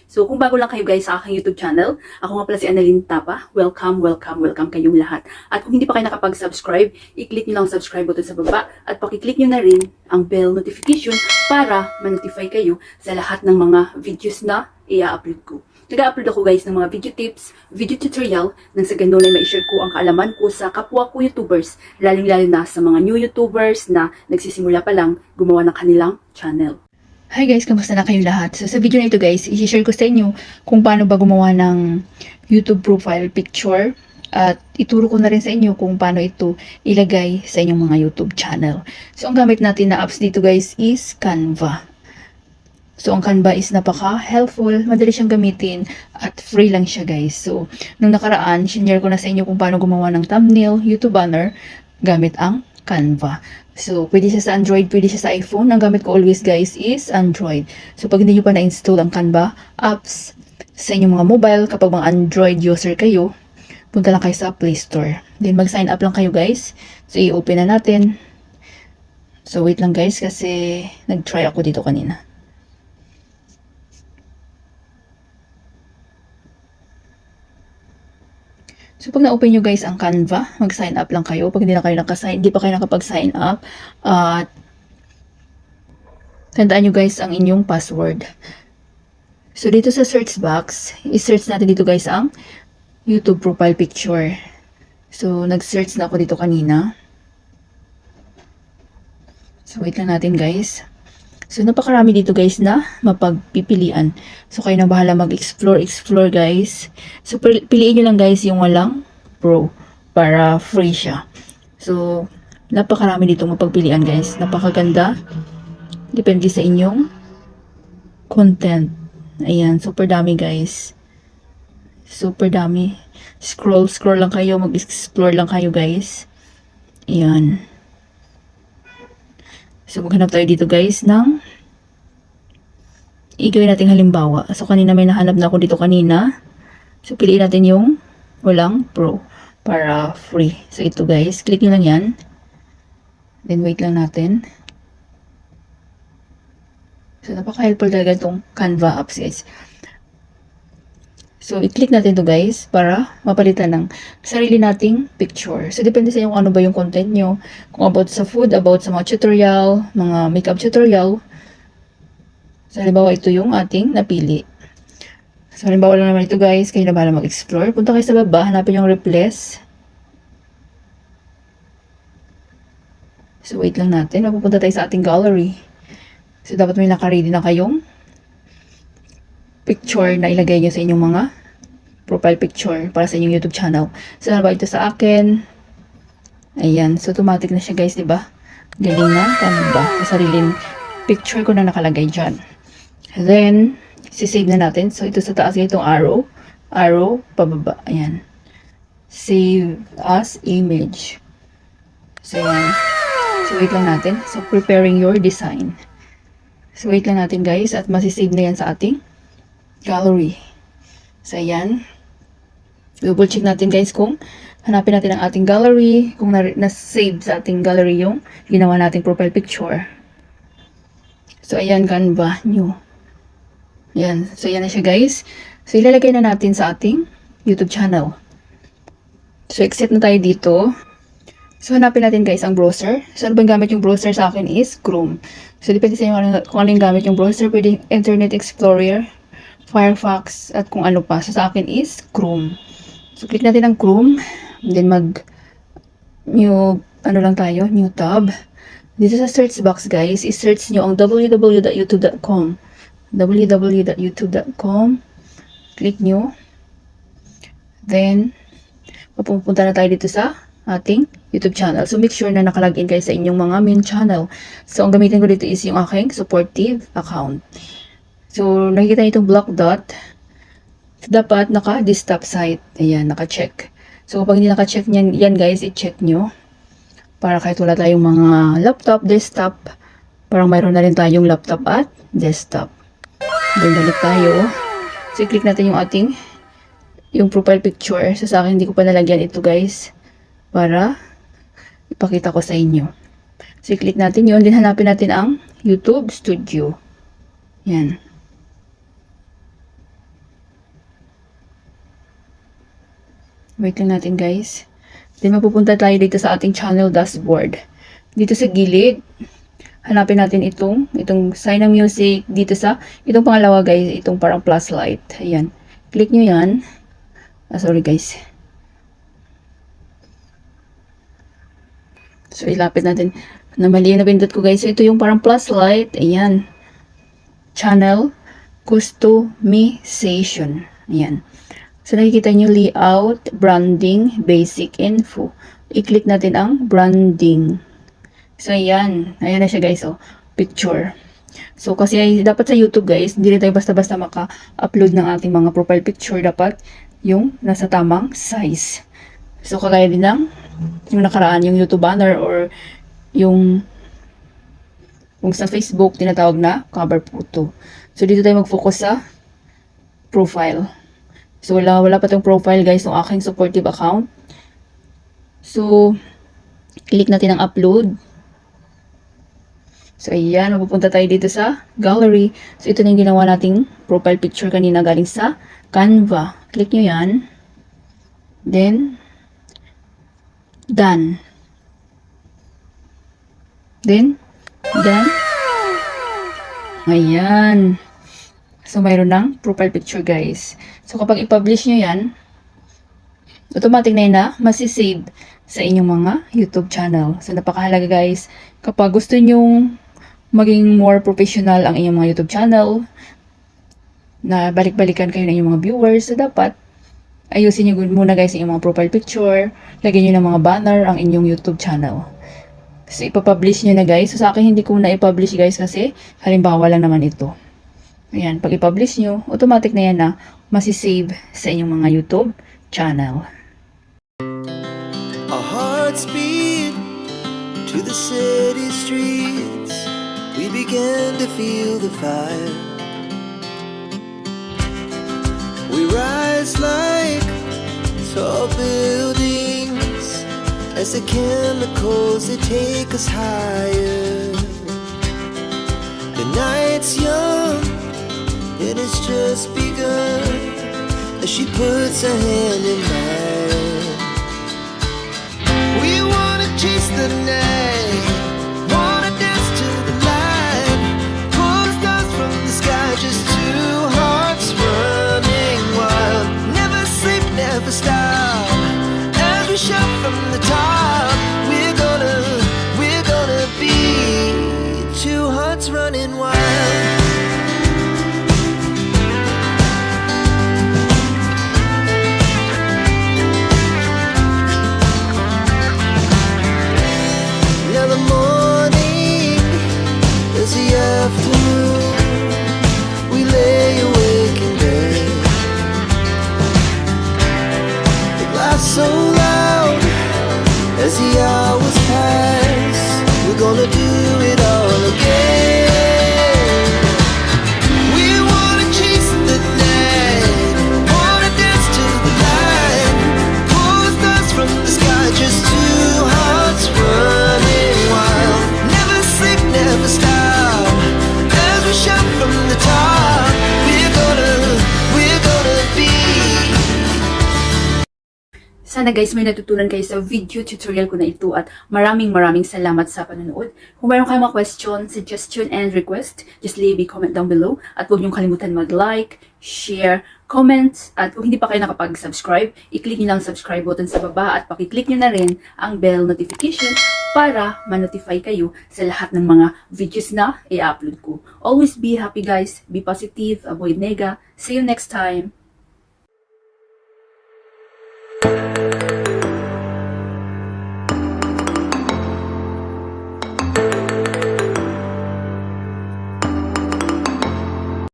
So kung bago lang kayo guys sa aking YouTube channel, ako nga pala si Annalyn Tapa. Welcome, welcome, welcome kayong lahat. At kung hindi pa kayo nakapag-subscribe, i-click nyo lang ang subscribe button sa baba at pakiclick nyo na rin ang bell notification para ma-notify kayo sa lahat ng mga videos na i-upload ko. Nag-upload ako guys ng mga video tips, video tutorial nang sa ganun ay ma-share ko ang kaalaman ko sa kapwa ko YouTubers, lalong-lalo na sa mga new YouTubers na nagsisimula pa lang gumawa ng kanilang channel. Hi guys, kamusta na kayong lahat? So sa video na ito guys, i-share ko sa inyo kung paano ba gumawa ng YouTube profile picture at ituro ko na rin sa inyo kung paano ito ilagay sa inyong mga YouTube channel. So ang gamit natin na apps dito guys is Canva. So ang Canva is napaka-helpful, madali siyang gamitin at free lang siya guys. So nung nakaraan, sinare ko na sa inyo kung paano gumawa ng thumbnail, YouTube banner gamit ang Canva. So, pwede siya sa Android, pwede siya sa iPhone. Ang gamit ko always guys is Android. So, pag hindi nyo pa na-install ang Canva apps sa inyong mga mobile, kapag mga Android user kayo, punta lang kayo sa Play Store. Then, mag-sign up lang kayo guys. So, i-open na natin. So, wait lang guys kasi nag-try ako dito kanina. So, pag na-open nyo guys ang Canva, mag-sign up lang kayo. Pag hindi pa kayo nakapag-sign up, tandaan nyo guys ang inyong password. So, dito sa search box, i-search natin dito guys ang YouTube profile picture. So, nag-search na ako dito kanina. So, wait lang natin guys. So, napakarami dito guys na mapagpipilian. So, kayo na bahala mag-explore guys. So, piliin nyo lang guys yung walang pro para free siya. So, napakarami dito mapagpilian guys. Napakaganda. Depende sa inyong content. Ayan, super dami guys. Super dami. Scroll lang kayo. Mag-explore lang kayo guys. Ayan. So, maghanap tayo dito guys ng i-gawin natin halimbawa. So, kanina may nahanap na ako dito kanina. So, piliin natin yung walang pro para free. So, ito guys. Click nyo lang yan. Then, wait lang natin. So, napaka-helpful talaga itong Canva apps guys. So, i-click natin to guys para mapalitan ng sarili nating picture. So, depende sa inyo kung ano ba yung content nyo. Kung about sa food, about sa mga tutorial, mga makeup tutorial. So, halimbawa ito yung ating napili. So, halimbawa lang naman ito guys. Kayo na bahala mag-explore. Punta kayo sa baba, hanapin yung replace. So, wait lang natin. Mapupunta tayo sa ating gallery. So, dapat may naka-ready na kayong picture na ilagay nyo sa inyong mga profile picture para sa inyong YouTube channel. So, halimbawa ito sa akin. Ayan. So, automatic na siya guys, diba? Galing na. Canva. Sa sariling picture ko na nakalagay dyan. Then, sisave na natin. So, ito sa taas itong arrow. Arrow, pababa. Ayan. Save as image. So, ayan. So, wait lang natin. So, preparing your design. So, wait lang natin guys. At masisave na yan sa ating gallery. So, ayan. Double check natin guys kung hanapin natin ang ating gallery. Kung na-save sa ating gallery yung ginawa nating profile picture. So, ayan, Canva, new. Ayan. So, ayan na siya guys. So, ilalagay na natin sa ating YouTube channel. So, exit na tayo dito. So, hanapin natin guys ang browser. So, ano bang gamit yung browser sa akin is Chrome. So, depende sa inyo kung ano yung gamit yung browser. Pwede Internet Explorer, Firefox, at kung ano pa. So, sa akin is Chrome. So, click natin ang Chrome. Then, new tab. Dito sa search box, guys, i-search nyo ang www.youtube.com. www.youtube.com. Click nyo. Then, mapupunta na tayo dito sa ating YouTube channel. So, make sure na nakalagin kayo sa inyong mga main channel. So, ang gamitin ko dito is yung aking supportive account. So, nakikita nyo itong black dot. Dapat naka-desktop site. Ayan, naka-check. So, kapag hindi naka-check yan guys, i-check nyo. Para kahit wala tayong mga laptop, desktop, parang mayroon na rin tayong laptop at desktop. Then, balik tayo. So, i-click natin yung profile picture. So, sa akin, hindi ko pa nalagyan ito guys. Para ipakita ko sa inyo. So, i-click natin yun. Then, hanapin natin ang YouTube Studio. Yan. Wait lang natin guys. Then mapupunta tayo dito sa ating channel dashboard. Dito sa gilid, hanapin natin itong sign ng music. Dito sa, itong pangalawa guys, itong parang plus light. Ayan. Click nyo yan. Sorry guys. So, ilapit natin. Na mali yung napindot ko guys. So, ito yung parang plus light. Ayan. Channel customization. Ayan. So, nakikita nyo layout, branding, basic info. I-click natin ang branding. So, ayan. Ayan na siya guys. Oh, picture. So, kasi dapat sa YouTube guys, hindi rin tayo basta-basta maka-upload ng ating mga profile picture. Dapat yung nasa tamang size. So, kagaya din ng yung nakaraan, yung YouTube banner or yung kung sa Facebook, tinatawag na cover photo. So, dito tayo mag-focus sa profile. So, wala pa tong profile guys ng aking supportive account. So, click natin ang upload. So, ayan, mapupunta tayo dito sa gallery. So, ito na yung ginawa nating profile picture kanina galing sa Canva. Click nyo yan. Then, done. Then, done. Ayan. So, mayroon ng profile picture, guys. So, kapag i-publish nyo yan, automatic na yun na masisave sa inyong mga YouTube channel. So, napakahalaga, guys. Kapag gusto nyong maging more professional ang inyong mga YouTube channel, na balik-balikan kayo ng inyong mga viewers, so dapat ayusin nyo muna, guys, ang inyong mga profile picture. Lagyan nyo ng mga banner ang inyong YouTube channel. So, ipapublish nyo na, guys. So, sa akin, hindi ko na i-publish, guys, kasi halimbawa lang naman ito. Ayan, pag i-publish nyo, automatic na yan na masisave sa inyong mga YouTube channel. Our hearts beat to the city streets. We began to feel the fire. We rise like tall buildings as the chemicals, they take us higher. The night's young, it has just begun as she puts her hand in mine. We wanna chase the night, wanna dance to the light, pull the stars from the sky, just two hearts running wild. Never sleep, never stop, as we shout from the top. We're gonna be two hearts running wild. Now the morning is the afternoon. We lay awake in bed. It laughs so loud as the hours pass. We're gonna do it all again. We wanna chase the night, wanna dance to the light, pull the stars from the sky, just two hearts running wild. Never sleep, never stop, as we shout from the top. We're gonna be. Sana guys may natutunan kayo sa video tutorial ko na ito at maraming salamat sa panonood. Kung mayroon kayong mga question, suggestion, and request, just leave a comment down below. At huwag niyong kalimutan mag-like, share, comment, at kung hindi pa kayo nakapag-subscribe, i-click niyo lang ang subscribe button sa baba at pakiclick niyo na rin ang bell notification para ma-notify kayo sa lahat ng mga videos na i-upload ko. Always be happy guys, be positive, avoid nega. See you next time.